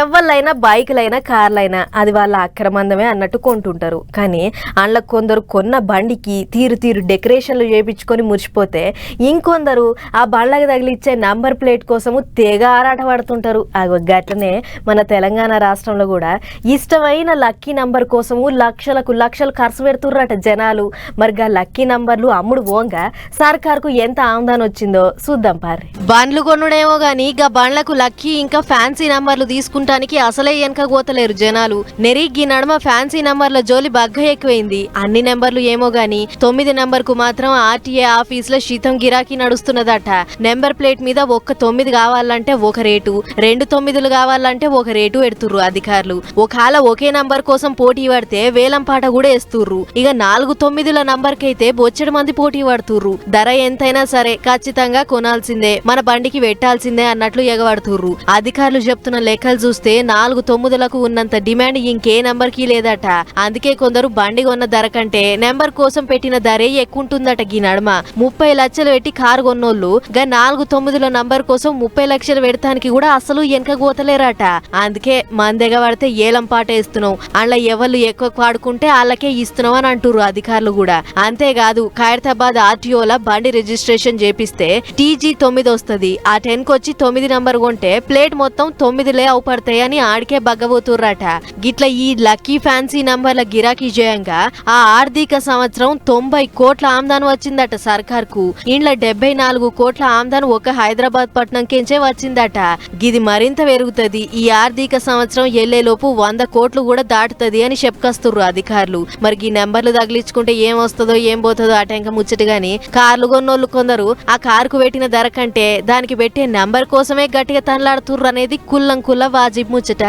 ఎవళ్ళైనా బైకులైనా కార్లైనా అది వాళ్ళ అక్రమందమే అన్నట్టు కొంటుంటారు. కానీ అందులో కొందరు కొన్న బండికి తీరు తీరు డెకరేషన్లు చేయించుకొని మురిసిపోతే ఇంకొందరు ఆ బండ్లకు తగిలిచ్చే నంబర్ ప్లేట్ కోసము తెగ ఆరాట పడుతుంటారు. గట్లనే మన తెలంగాణ రాష్ట్రంలో కూడా ఇష్టమైన లక్కీ నంబర్ కోసము లక్షలు ఖర్చు పెడుతుర్రట జనాలు. మరి గా లక్కీ నంబర్లు అమ్ముడు పోంగా సర్కార్కు ఎంత ఆమదానం వచ్చిందో చూద్దాం పారి. బండ్లు కొనుడేమో గానీ గా బండ్లకు లక్కీ ఇంకా ఫ్యాన్సీ నంబర్లు తీసుకుంటానికి అసలే వెనక గోతలేరు జనాలు. నెరిగి నడమ ఫ్యాన్సీ నంబర్ల జోలి బగ్గ ఎక్కువైంది. అన్ని నెంబర్లు ఏమో గానీ 9 నెంబర్ కు మాత్రం ఆర్టీఏ ఆఫీస్ లో శీతం గిరాకీ నడుస్తున్నదట. నెంబర్ ప్లేట్ మీద ఒక్క 9 కావాలంటే ఒక రేటు, 2 9లు కావాలంటే ఒక రేటు పెడుతుర్రు అధికారులు. ఒకవేళ ఒకే నంబర్ కోసం పోటీ పడితే వేలం పాట కూడా వేస్తుర్రు. ఇక 4 9ల నంబర్ కైతే బొచ్చెడు మంది పోటీ పడుతుర్రు. ధర ఎంతైనా సరే ఖచ్చితంగా కొనాల్సిందే, మన బండికి పెట్టాల్సిందే అన్నట్లు ఎగబడుతుర్రు. అధికారులు చెప్తున్న లెక్కలు చూస్తే 4 9లకు ఉన్నంత డిమాండ్ ఇంకే నంబర్ కి లేదట. అందుకే కొందరు బండి కొన్న ధర కంటే నెంబర్ కోసం పెట్టిన ధరే ఎక్కువ ఉంటుందట. ఈ నడమ 30 లక్షలు పెట్టి కారు కొన్నోళ్ళు గా 4 9ల నంబర్ కోసం 30 లక్షలు పెడతానికి కూడా అసలు వెనక గోతలేరట. అందుకే మందెగ పడితే ఏలం పాట వేస్తున్నాం, అందులో ఎవరు ఎక్కువ పాడుకుంటే వాళ్ళకే ఇస్తున్నాం అని అంటుర్రు అధికారులు కూడా. అంతేకాదు ఖైరతాబాద్ ఆర్టీఓల బండి రిజిస్ట్రేషన్ చేపిస్తే TG 9 వస్తుంది. ఆ 10 కొచ్చి 9 నంబర్ కొంటే ప్లేట్ మొత్తం 9లే అవుపడతాయి అని ఆడికే బగ్గబోతుర్రట. గిట్ల ఈ లక్కీ ఫ్యాన్సీ నంబర్ల గిరాకీ చేయంగా ఆ ఆర్థిక సంవత్సరం 90 కోట్ల ఆమదాను వచ్చిందట సర్కార్కు. ఇండ్ల 74 కోట్ల ఆమదాను ఒక హైదరాబాద్ పట్టణం కెంచే వచ్చిందట. గిది మరింత పెరుగుతుంది. ఈ ఆర్థిక సంవత్సరం ఎల్లేలోపు 100 కోట్లు కూడా దాటుతుంది అని చెప్పుకొస్తుర్రు అధికారులు. మరి ఈ నెంబర్లు తగిలించుకుంటే ఏం వస్తుందో ఏం పోతుందో అటెంక ముచ్చట గాని కార్లు కొన్నోళ్ళు కొందరు ఆ కారుకు పెట్టిన ధర కంటే దానికి పెట్టే నెంబర్ కోసమే గట్టిగా తనలాడుతుర్రు అనేది కుల్లం కుల్ల వాజిబ్ ముచ్చట.